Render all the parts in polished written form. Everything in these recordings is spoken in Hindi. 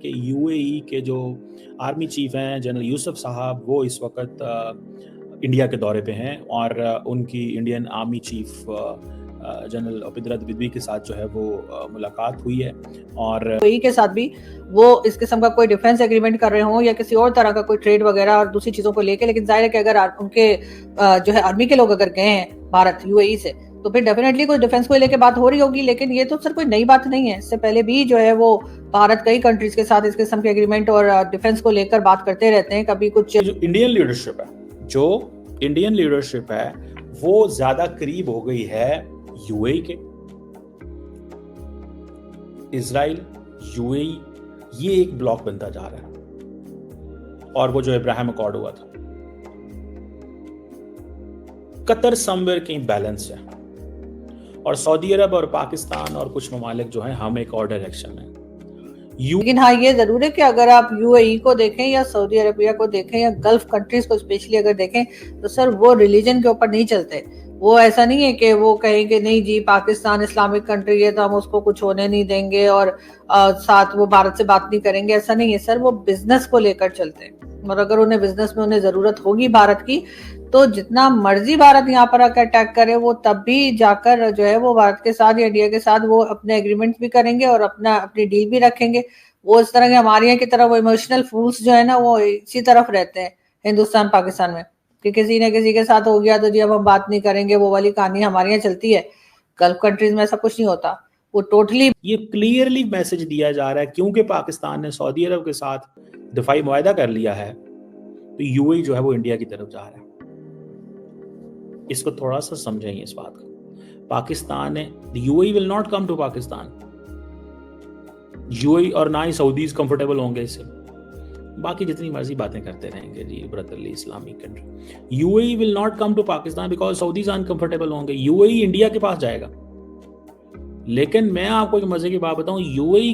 कि यूएई के जो आर्मी चीफ हैं जनरल यूसुफ साहब, वो इस वक्त इंडिया के दौरे पे हैं और उनकी Indian army chief general Upendra Dwivedi के साथ जो है वो मुलाकात हुई है। और यूएई के साथ भी वो इस किस्म का कोई डिफेंस एग्रीमेंट कर रहे हों या किसी और तरह का कोई ट्रेड वगैरह और दूसरी चीजों को लेके, लेकिन जाहिर है कि अगर उनके जो है आर्मी के लोग अगर गए हैं भारत यूएई से, तो फिर डेफिनेटली कोई डिफेंस को लेके बात हो रही होगी। लेकिन ये तो सर कोई नई बात नहीं है, इससे पहले भी जो है वो भारत कई कंट्रीज के साथ इस किस्म के एग्रीमेंट और डिफेंस को लेकर बात करते रहते हैं। कभी कुछ जो इंडियन लीडरशिप है वो ज्यादा करीब हो गई है यूएई के। इजराइल, यूएई, ये एक ब्लॉक बनता जा रहा है। और वो जो इब्राहिम अकॉर्ड हुआ था, कतर समवेयर कहीं बैलेंस है, और सऊदी अरब और पाकिस्तान और कुछ ममालिक जो है हम एक और डायरेक्शन में। लेकिन हाँ, ये जरूर है कि अगर आप यूएई को देखें या सऊदी अरबिया को देखें या गल्फ कंट्रीज को स्पेशली अगर देखें, तो सर वो रिलीजन के ऊपर नहीं चलते। वो ऐसा नहीं है कि वो कहेंगे नहीं जी पाकिस्तान इस्लामिक कंट्री है तो हम उसको कुछ होने नहीं देंगे और साथ वो भारत से बात नहीं करेंगे, ऐसा नहीं है सर। वो बिजनेस को लेकर चलते हैं, और अगर उन्हें बिजनेस में उन्हें जरूरत होगी भारत की, तो जितना मर्जी भारत यहाँ पर आकर अटैक करे, वो तब भी जाकर जो है वो भारत के साथ या इंडिया के साथ वो अपने एग्रीमेंट भी करेंगे और अपनी डील भी रखेंगे। वो इस तरह के हमारे यहाँ की तरह वो इमोशनल फूल्स जो है ना, वो इसी तरफ रहते हैं हिंदुस्तान पाकिस्तान में, कि किसी न किसी के साथ हो गया तो जी अब हम बात नहीं करेंगे, वो वाली कहानी हमारे यहाँ चलती है। गल्फ कंट्रीज में ऐसा कुछ नहीं होता। वो टोटली ये क्लियरली मैसेज दिया जा रहा है, क्योंकि पाकिस्तान ने सऊदी अरब के साथ दिफाई मुआहदा कर लिया है, तो यूएई जो है वो इंडिया की तरफ जा रहा है। इसको थोड़ा सा समझेंगे इस बात को। पाकिस्तान ने, UAE will not come to Pakistan. UAE और ना ही सऊदीज कंफर्टेबल होंगे इससे। बाकी जितनी मर्जी बातें करते रहेंगे जी brotherly Islamic country, UAE will not come to Pakistan because Saudis uncomfortable होंगे। यूएई इंडिया के पास जाएगा। लेकिन मैं आपको एक मजे की बात बताऊं, यूएई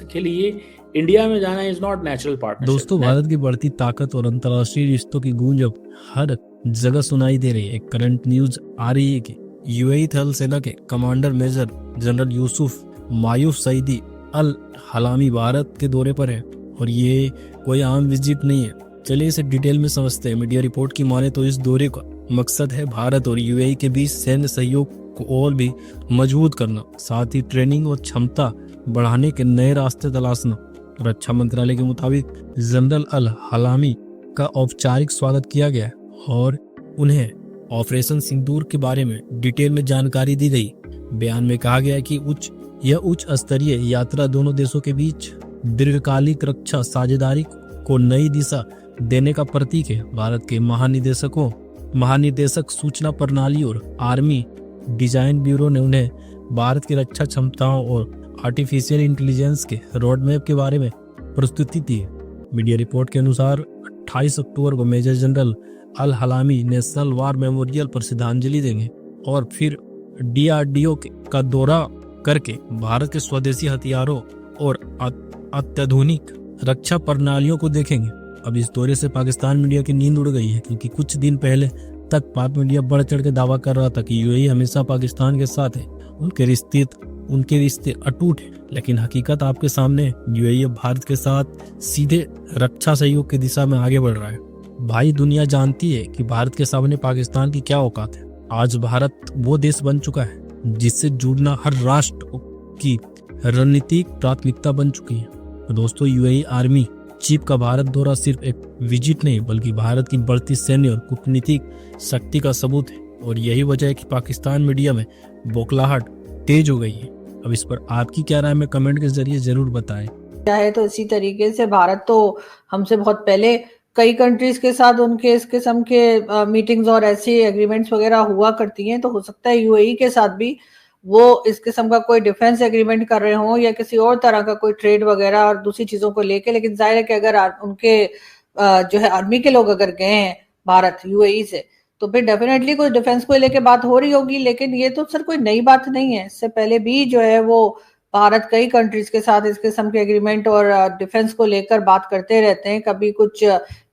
के लिए इंडिया में जाना इज नॉट नेचुरल पार्टनरशिप। दोस्तों, भारत की बढ़ती ताकत और अंतर्राष्ट्रीय रिश्तों की गूंज अब हर जगह सुनाई दे रही है। एक करंट न्यूज आ रही है कि यूएई थल सेना के commander major general Yusuf Mayouf Saeedi al Halami Bharat के दौरे पर है, और ये कोई आम विजिट नहीं है। चलिए इसे डिटेल में समझते हैं। मीडिया रिपोर्ट की माने तो इस दौरे का मकसद है भारत और यूएई के बीच सैन्य सहयोग को और भी मजबूत करना, साथ ही ट्रेनिंग और क्षमता बढ़ाने के नए रास्ते तलाशना। रक्षा मंत्रालय के मुताबिक जनरल अल हलामी का औपचारिक स्वागत किया गया और उन्हें ऑपरेशन सिंदूर के बारे में डिटेल में जानकारी दी गई। बयान में कहा गया है कि यह उच्च स्तरीय यात्रा दोनों देशों के बीच दीर्घकालिक रक्षा साझेदारी को नई दिशा देने का प्रतीक है। भारत के महानिदेशक सूचना प्रणाली और आर्मी डिजाइन ब्यूरो ने उन्हें भारत की रक्षा क्षमताओं और आर्टिफिशियल इंटेलिजेंस के रोड मैप के बारे में प्रस्तुति दी है। मीडिया रिपोर्ट के अनुसार 28 अक्टूबर को मेजर जनरल अल हलामी नेशनल वार मेमोरियल पर श्रद्धांजलि देंगे और फिर डीआरडीओ का दौरा करके भारत के स्वदेशी हथियारों और अत्याधुनिक रक्षा प्रणालियों को देखेंगे। अब इस दौरे से पाकिस्तान मीडिया की नींद उड़ गई है, क्योंकि कुछ दिन पहले तक पाक मीडिया बढ़ चढ़ के दावा कर रहा था कि यूएई हमेशा पाकिस्तान के साथ है, उनके रिश्ते अटूट हैं। लेकिन हकीकत आपके सामने, यूएई भारत के साथ सीधे रक्षा सहयोग की दिशा में आगे बढ़ रहा है। भाई, दुनिया जानती है कि भारत के सामने पाकिस्तान की क्या औकात है। आज भारत वो देश बन चुका है जिससे जुड़ना हर राष्ट्र की रणनीतिक प्राथमिकता बन चुकी है। तो दोस्तों, यूएई आर्मी चीफ का भारत दौरा सिर्फ एक विजिट नहीं, बल्कि भारत की बढ़ती सैन्य और कूटनीतिक शक्ति का सबूत है। और यही वजह है कि पाकिस्तान मीडिया में बौखलाहट तेज हो गई है। अब इस पर आपकी क्या राय में कमेंट के जरिए जरूर बताएं। चाहे तो इसी तरीके से भारत तो हमसे बहुत पहले कई कंट्रीज के साथ उनके इस किस्म के मीटिंग्स और ऐसी एग्रीमेंट्स वगैरह हुआ करती हैं, तो हो सकता है यूएई के साथ भी वो इस किस्म का कोई डिफेंस एग्रीमेंट कर रहे हों या किसी और तरह का कोई ट्रेड वगैरह और दूसरी चीजों को लेके। लेकिन जाहिर है कि अगर उनके जो है आर्मी के लोग अगर गए हैं भारत यूएई से, तो फिर डेफिनेटली कोई डिफेंस को लेके बात हो रही होगी। लेकिन ये तो सर कोई नई बात नहीं है, इससे पहले भी जो है वो भारत कई कंट्रीज के साथ इस किस्म के एग्रीमेंट और डिफेंस को लेकर बात करते रहते हैं, कभी कुछ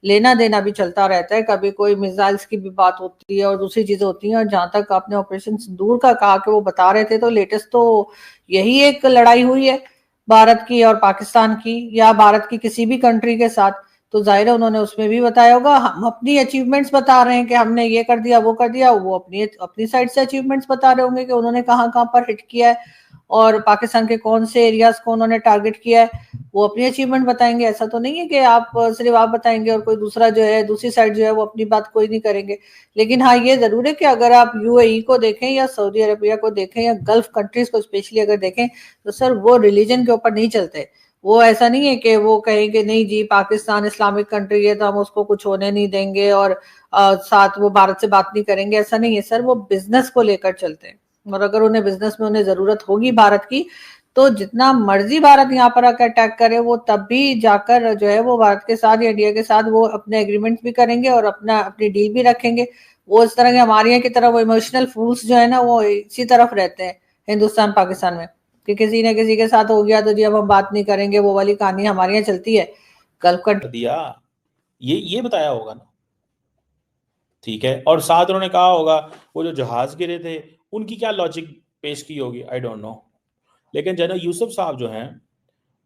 लेना देना भी चलता रहता है, कभी कोई मिसाइल्स की भी बात होती है और दूसरी चीजें होती हैं। और जहां तक आपने ऑपरेशन सिंदूर का कहा कि वो बता रहे थे, तो लेटेस्ट तो यही एक लड़ाई हुई है भारत की और पाकिस्तान की, या भारत की किसी भी कंट्री के साथ। तो जाहिर है उन्होंने उसमें भी बताया होगा। हम अपनी अचीवमेंट्स बता रहे हैं कि हमने ये कर दिया वो कर दिया, वो अपनी अपनी साइड से अचीवमेंट्स बता रहे होंगे कि उन्होंने कहाँ कहाँ पर हिट किया है और पाकिस्तान के कौन से एरियाज को उन्होंने टारगेट किया है, वो अपनी अचीवमेंट बताएंगे। ऐसा तो नहीं है कि आप सिर्फ आप बताएंगे और कोई दूसरा जो है, दूसरी साइड जो है वो अपनी बात कोई नहीं करेंगे। लेकिन हाँ, ये जरूर है कि अगर आप यूएई को देखें या सऊदी अरबिया को देखें या गल्फ कंट्रीज को स्पेशली अगर देखें, तो सर वो रिलीजन के ऊपर नहीं चलते। वो ऐसा नहीं है कि वो कहें कि नहीं जी पाकिस्तान इस्लामिक कंट्री है तो हम उसको कुछ होने नहीं देंगे और साथ वो भारत से बात नहीं करेंगे, ऐसा नहीं है सर। वो बिजनेस को लेकर चलते हैं और अगर उन्हें बिजनेस में उन्हें जरूरत होगी भारत की, तो जितना मर्जी भारत यहाँ पर आकर अटैक करे, वो तब भी जाकर जो है वो भारत के साथ या इंडिया के साथ वो अपने एग्रीमेंट भी करेंगे और अपनी डील भी रखेंगे। वो इस तरह के हमारे यहाँ की तरह वो इमोशनल फूल्स जो है ना, वो इसी तरफ रहते हैं हिंदुस्तान पाकिस्तान में, कि किसी ने किसी के साथ हो गया तो जी अब हम बात नहीं करेंगे, वो वाली कहानी हमारे यहाँ चलती है। गल्फ कंट्री दिया ये बताया होगा ना, ठीक है। और साथ उन्होंने कहा होगा वो जो जहाज गिरे थे उनकी क्या लॉजिक पेश की होगी, आई डोंट नो। लेकिन जनरल यूसुफ साहब जो हैं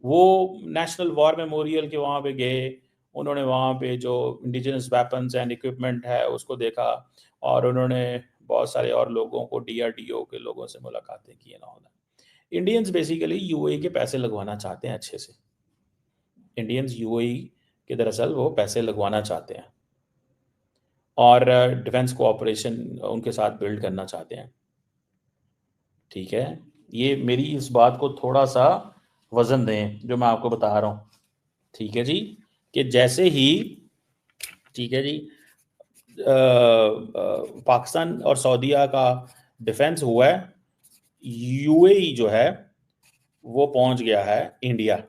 वो नेशनल वॉर मेमोरियल के वहाँ पे गए, उन्होंने वहाँ पे जो इंडिजिनस वेपन्स एंड इक्विपमेंट है उसको देखा और उन्होंने बहुत सारे और लोगों को, डीआरडीओ के लोगों से मुलाकातें की ना। इंडियंस बेसिकली यूएई के पैसे लगवाना चाहते हैं अच्छे से। इंडियंस यूएई के दरअसल वो पैसे लगवाना चाहते हैं और डिफेंस कोऑपरेशन उनके साथ बिल्ड करना चाहते हैं, ठीक है। ये मेरी इस बात को थोड़ा सा वजन दें जो मैं आपको बता रहा हूँ, ठीक है जी। कि जैसे ही, ठीक है जी, पाकिस्तान और सऊदीया का डिफेंस हुआ है, यूएई जो है वो पहुंच गया है इंडिया।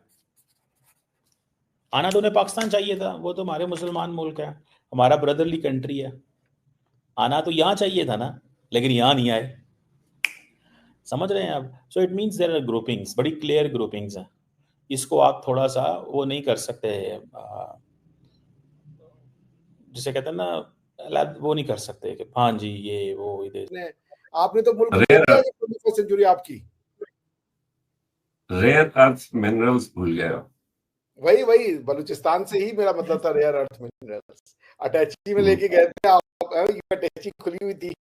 आना तो उन्हें पाकिस्तान चाहिए था, वो तो हमारे मुसलमान मुल्क है, हमारा ब्रदरली कंट्री है। आना तो यहाँ चाहिए था ना, लेकिन यहाँ नहीं आए, समझ रहे हैं आप। So it means there are groupings, बड़ी क्लियर ग्रुपिंग्स हैं। इसको आप थोड़ा सा वो नहीं कर सकते, जिसे कहते हैं ना, वो नहीं कर सकते कि हाँ जी ये वो इधर। आपने तो मुल्क भूल गया कि 21st सेंचुरी आपकी रेयर अर्थ मिनरल्स भूल गया। वही बलूचिस्तान से ही मेरा मतलब था, रेयर अर्थ मिनरल्स। अटैची में लेके गए थे आप, अटैची खुली हुई थी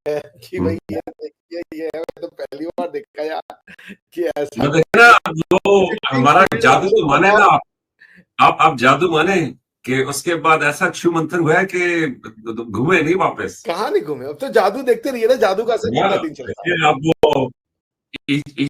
कि भाई ये तो पहली बार देखा यार कि ऐसा। वो हमारा जादू तो माने ना आप जादू माने कि उसके बाद ऐसा क्षु मंथन हुआ कि घूमे नहीं वापस। कहाँ नहीं घूमे, अब तो जादू देखते रहिए ना, जादू का असर कितना दिन चलता है। अब वो